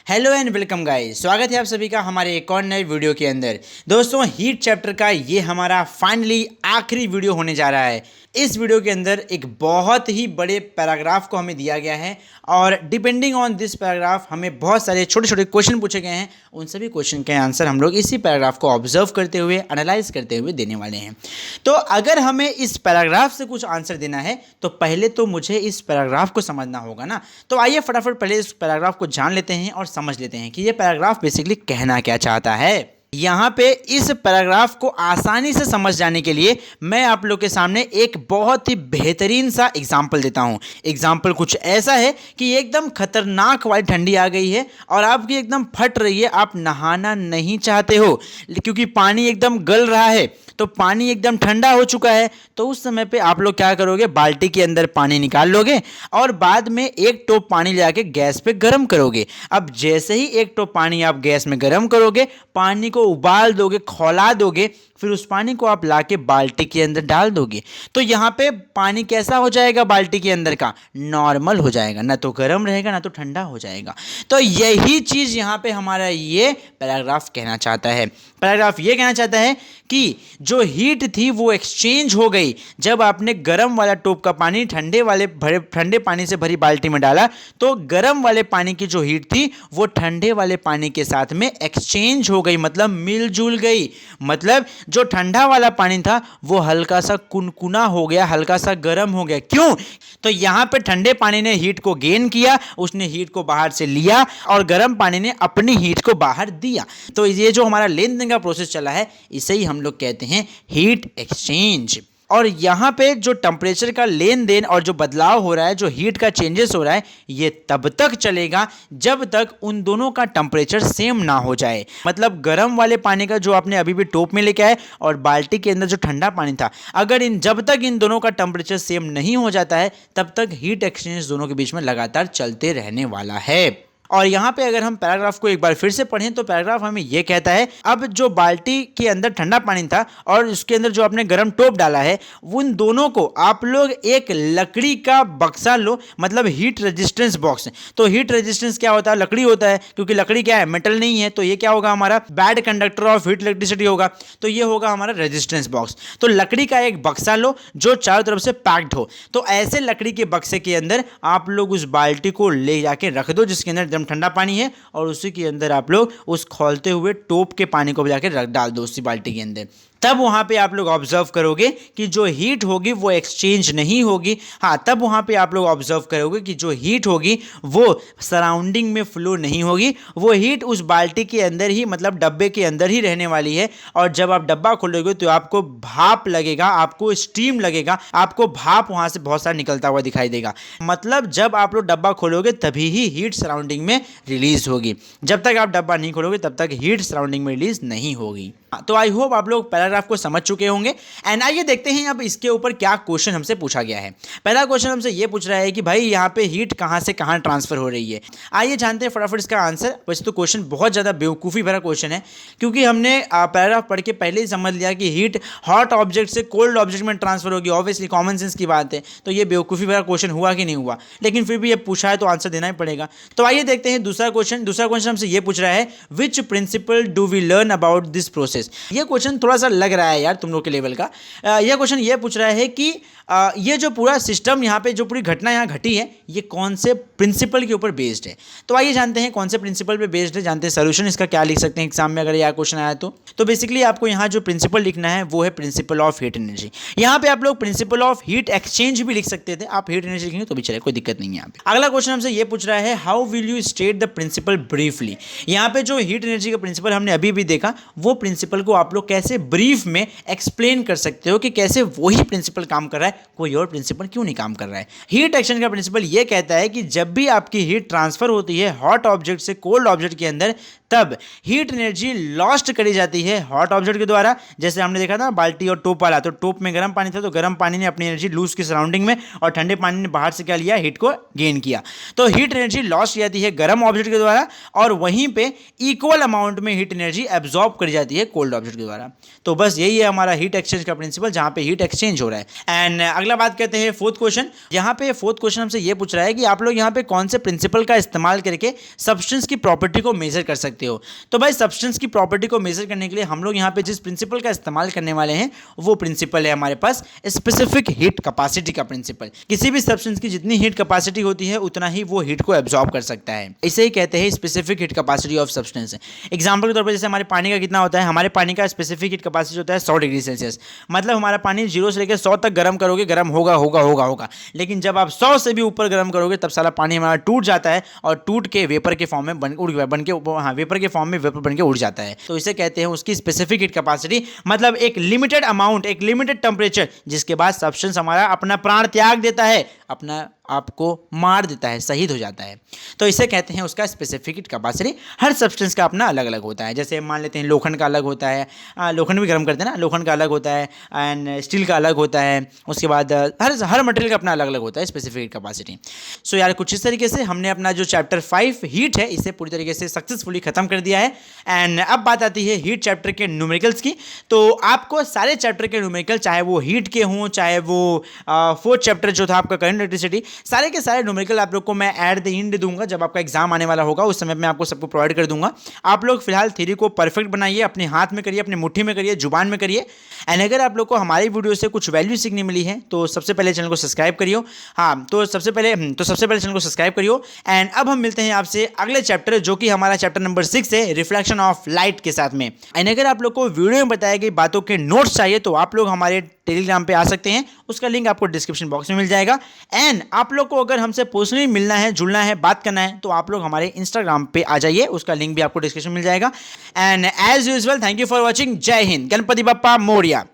Hello and welcome guys, स्वागत है आप सभी का हमारे एक और नए वीडियो के अंदर। दोस्तों, हीट चैप्टर का ये हमारा फाइनली आखिरी वीडियो होने जा रहा है। इस वीडियो के अंदर एक बहुत ही बड़े पैराग्राफ को हमें दिया गया है और डिपेंडिंग ऑन दिस पैराग्राफ हमें बहुत सारे छोटे छोटे क्वेश्चन पूछे गए हैं। उन सभी क्वेश्चन के आंसर हम लोग इसी पैराग्राफ को ऑब्जर्व करते हुए एनालाइज करते हुए देने वाले हैं। तो अगर हमें इस पैराग्राफ से कुछ आंसर देना है तो पहले तो मुझे इस पैराग्राफ को समझना होगा ना। तो आइए फटाफट पहले इस पैराग्राफ को जान लेते हैं और समझ लेते हैं कि ये पैराग्राफ बेसिकली कहना क्या चाहता है। यहाँ पे इस पैराग्राफ को आसानी से समझ जाने के लिए मैं आप लोग के सामने एक बहुत ही बेहतरीन सा एग्जाम्पल देता हूँ। एग्जाम्पल कुछ ऐसा है कि एकदम खतरनाक वाली ठंडी आ गई है और आपकी एकदम फट रही है, आप नहाना नहीं चाहते हो क्योंकि पानी एकदम गल रहा है, तो पानी एकदम ठंडा हो चुका है। तो उस समय पे आप लोग क्या करोगे, बाल्टी के अंदर पानी निकाल लोगे और बाद में एक टोप पानी ले आके गैस पे गर्म करोगे। अब जैसे ही एक टोप पानी आप गैस में गर्म करोगे, पानी को उबाल दोगे, खौला दोगे, फिर उस पानी को आप लाके बाल्टी के अंदर डाल दोगे। तो यहाँ पे पानी कैसा हो जाएगा, बाल्टी के अंदर का नॉर्मल हो जाएगा, ना तो गर्म रहेगा ना तो ठंडा हो जाएगा। तो यही चीज़ यहाँ पे हमारा ये पैराग्राफ कहना चाहता है। पैराग्राफ ये कहना चाहता है कि जो हीट थी वो एक्सचेंज हो गई। जब आपने गर्म वाला टोप का पानी ठंडे पानी से भरी बाल्टी में डाला तो गर्म वाले पानी की जो हीट थी वो ठंडे वाले पानी के साथ में एक्सचेंज हो गई, मतलब मिलजुल गई। मतलब जो ठंडा वाला पानी था वो हल्का सा कुनकुना हो गया, हल्का सा गर्म हो गया। क्यों? तो यहाँ पे ठंडे पानी ने हीट को गेन किया, उसने हीट को बाहर से लिया और गर्म पानी ने अपनी हीट को बाहर दिया। तो ये जो हमारा लेन देन का प्रोसेस चला है इसे ही हम लोग कहते हैं हीट एक्सचेंज। और यहाँ पे जो टेम्परेचर का लेन देन और जो बदलाव हो रहा है, जो हीट का चेंजेस हो रहा है, ये तब तक चलेगा जब तक उन दोनों का टेम्परेचर सेम ना हो जाए। मतलब गर्म वाले पानी का जो आपने अभी भी टोप में लेके आए और बाल्टी के अंदर जो ठंडा पानी था, अगर जब तक इन दोनों का टेम्परेचर सेम नहीं हो जाता है तब तक हीट एक्सचेंज दोनों के बीच में लगातार चलते रहने वाला है। और यहाँ पे अगर हम पैराग्राफ को एक बार फिर से पढ़ें तो पैराग्राफ हमें यह कहता है, अब जो बाल्टी के अंदर ठंडा पानी था और उसके अंदर जो आपने गर्म टोप डाला है, उन दोनों को आप लोग एक लकड़ी का बक्सा लो, मतलब हीट रेजिस्टेंस बॉक्स। तो हीट रेजिस्टेंस क्या होता है, लकड़ी होता है, क्योंकि लकड़ी क्या है, मेटल नहीं है। तो ये क्या होगा, हमारा bad conductor of heat electricity होगा। तो ये होगा हमारा रेजिस्टेंस बॉक्स। तो लकड़ी का एक बक्सा लो जो चारों तरफ से पैक्ड हो। तो ऐसे लकड़ी के बक्से के अंदर आप लोग उस बाल्टी को ले जाके रख दो जिसके अंदर ठंडा पानी है, और उसी के अंदर आप लोग उस खौलते हुए टोप के पानी को जाके रख डाल दो उसी बाल्टी के अंदर। तब वहाँ पे आप लोग ऑब्जर्व करोगे कि जो हीट होगी वो एक्सचेंज नहीं होगी। हाँ, तब वहाँ पे आप लोग ऑब्जर्व करोगे कि जो हीट होगी वो सराउंडिंग में फ्लो नहीं होगी, वो हीट उस बाल्टी के अंदर ही, मतलब डब्बे के अंदर ही रहने वाली है। और जब आप डब्बा खोलोगे तो आपको भाप लगेगा, आपको स्टीम लगेगा, आपको भाप वहाँ से बहुत सारा निकलता हुआ दिखाई देगा। मतलब जब आप लोग डब्बा खोलोगे तभी ही हीट सराउंडिंग में रिलीज होगी। जब तक आप डब्बा नहीं खोलोगे तब तक हीट सराउंडिंग में रिलीज नहीं होगी। तो आई होप आप लोग पैराग्राफ को समझ चुके होंगे। एंड आइए देखते हैं अब इसके ऊपर क्या क्वेश्चन हमसे पूछा गया है। पहला क्वेश्चन हमसे ये पूछ रहा है कि भाई यहाँ पे हीट कहाँ से कहाँ ट्रांसफर हो रही है। आइए जानते हैं फटाफट इसका आंसर। वैसे तो क्वेश्चन बहुत ज़्यादा बेवकूफ़ी भरा क्वेश्चन है, क्योंकि हमने पैराग्राफ पढ़ के पहले ही समझ लिया कि हीट हॉट ऑब्जेक्ट से कोल्ड ऑब्जेक्ट में ट्रांसफर होगी। ऑब्वियसली कॉमन सेंस की बात है। तो ये बेवकूफ़ी भरा क्वेश्चन हुआ कि नहीं हुआ, लेकिन फिर भी ये पूछा है तो आंसर देना ही पड़ेगा। तो आइए देखते हैं दूसरा क्वेश्चन। दूसरा क्वेश्चन हमसे ये पूछ रहा है, which principle do we learn about this process. ये क्वेश्चन थोड़ा सा लग रहा है यार तुम लोग के लेवल का। यह क्वेश्चन ये पूछ रहा है कि ये जो पूरा सिस्टम यहाँ पे, जो पूरी घटना यहाँ घटी है, ये कौन से प्रिंसिपल के ऊपर बेस्ड है। तो आइए जानते हैं कौन से प्रिंसिपल पे बेस्ड है, जानते हैं सोल्यूशन इसका क्या लिख सकते हैं एग्जाम में अगर यह क्वेश्चन आया तो बेसिकली आपको यहाँ जो प्रिंसिपल लिखना है वो है प्रिंसिपल ऑफ हीट एनर्जी। यहाँ पे आप लोग प्रिंसिपल ऑफ हीट एक्सचेंज भी लिख सकते थे, आप हीट एनर्जी लिखेंगे तो भी चले, कोई दिक्कत नहीं है यहाँ पे। अगला क्वेश्चन हमसे ये पूछ रहा है, how will you state the principle briefly. यहाँ पे जो हीट एनर्जी का प्रिंसिपल हमने अभी भी देखा, वो प्रिंसिपल को आप लोग कैसे ब्रीफ में एक्सप्लेन कर सकते हो कि कैसे वही प्रिंसिपल काम कर रहा है, कोई और प्रिंसिपल क्यों नहीं काम कर रहा है। हीट एक्सचेंज का प्रिंसिपल ये कहता है कि जब भी आपकी हीट ट्रांसफर होती है हॉट ऑब्जेक्ट से कोल्ड ऑब्जेक्ट के अंदर, तब हीट एनर्जी लॉस्ट करी जाती है हॉट ऑब्जेक्ट के द्वारा। जैसे हमने देखा था बाल्टी और टोप वाला, तो टोप में गर्म पानी था तो गर्म पानी ने अपनी एनर्जी लूज की सराउंडिंग में और ठंडे पानी ने बाहर से क्या लिया, हीट को गेन किया। तो हीट एनर्जी लॉस्ट की जाती है गर्म ऑब्जेक्ट के द्वारा और वहीं पे इक्वल अमाउंट में हीट एनर्जी एब्जॉर्ब करी जाती है कोल्ड ऑब्जेक्ट के द्वारा। तो बस यही है हमारा हीट एक्सचेंज का प्रिंसिपल, जहां पे हीट एक्सचेंज हो रहा है। एंड अगला बात कहते हैं फोर्थ क्वेश्चन। यहाँ पे फोर्थ क्वेश्चन हमसे ये पूछ रहा है कि आप लोग यहाँ पे कौन से प्रिंसिपल का इस्तेमाल करके सब्सटेंस की प्रॉपर्टी को मेजर कर सकते हो। तो भाई सब्सटेंस की प्रॉपर्टी को मेजर करने के लिए हम लोग यहाँ पे जिस प्रिंसिपल का इस्तेमाल करने वाले हैं वो प्रिंसिपल है हमारे पास स्पेसिफिक हीट कैपेसिटी का प्रिंसिपल। किसी भी सब्सटेंस की जितनी हीट कैपेसिटी होती है उतना ही वो हीट को एब्जॉर्ब कर सकता है, इसे ही कहते हैं specific heat capacity of substance. Example के तौर पर जैसे हमारे पानी का कितना होता है, हमारे पानी का स्पेसिफिक हीट कैपेसिटी होता है 100 डिग्री सेल्सियस। मतलब हमारा पानी 0 से लेकर 100 तक गर्म करोगे गर्म होगा होगा होगा होगा, लेकिन जब आप 100 से भी ऊपर गर्म करोगे तब सारा पानी हमारा टूट जाता है और टूट के वेपर के फॉर्म में वेपर के फॉर्म में वेपर बन के उड़ जाता है। तो इसे कहते हैं उसकी स्पेसिफिक हीट कैपेसिटी, मतलब एक लिमिटेड अमाउंट, एक लिमिटेड टेम्परेचर जिसके बाद सब्सटेंस हमारा अपना प्राण त्याग देता है, अपना आपको मार देता है, शहीद हो जाता है। तो इसे कहते हैं उसका स्पेसिफिक हीट कैपेसिटी। हर सब्सटेंस का अपना अलग अलग होता है। जैसे मान लेते हैं लोखंड का अलग होता है, लोखंड भी गर्म करते हैं ना, लोखंड का अलग होता है एंड स्टील का अलग होता है। उसके बाद हर मटेरियल का अपना अलग अलग होता है स्पेसिफिक हीट कैपेसिटी। सो यार कुछ इस तरीके से हमने अपना जो चैप्टर 5 हीट है इसे पूरी तरीके से सक्सेसफुली खत्म कर दिया है। एंड अब बात आती है हीट चैप्टर के न्यूमेरिकल्स की। तो आपको सारे चैप्टर के न्यूमेरिकल, चाहे वो हीट के हों, चाहे वो फोर्थ चैप्टर जो था आपका करंट इलेक्ट्रिसिटी, सारे के सारे न्यूमेरिकल आप लोग को मैं एट द एंड दूंगा। जब आपका एग्जाम आने वाला होगा उस समय मैं आपको सबको प्रोवाइड कर दूंगा। आप लोग फिलहाल थ्योरी को परफेक्ट बनाइए, अपने हाथ में करिए, अपनी मुट्ठी में करिए, जुबान में करिए। एंड अगर आप लोग को हमारी वीडियो से कुछ वैल्यू सीखने मिली है तो सबसे पहले चैनल को सब्सक्राइब करियो। हाँ, तो सबसे पहले चैनल को सब्सक्राइब करियो। एंड अब हम मिलते हैं आपसे अगले चैप्टर, जो कि हमारा चैप्टर नंबर 6 है, रिफ्लेक्शन ऑफ लाइट के साथ में। एंड अगर आप लोग को वीडियो में बताई गई बातों के नोट्स चाहिए तो आप लोग हमारे टेलीग्राम पे आ सकते हैं, उसका लिंक आपको डिस्क्रिप्शन बॉक्स में मिल जाएगा। एंड आप लोग को अगर हमसे पर्सनली मिलना है, जुड़ना है, बात करना है तो आप लोग हमारे इंस्टाग्राम पे आ जाइए, उसका लिंक भी आपको डिस्क्रिप्शन में मिल जाएगा। And as usual thank you for watching. जय हिंद, गणपति बप्पा मोरया।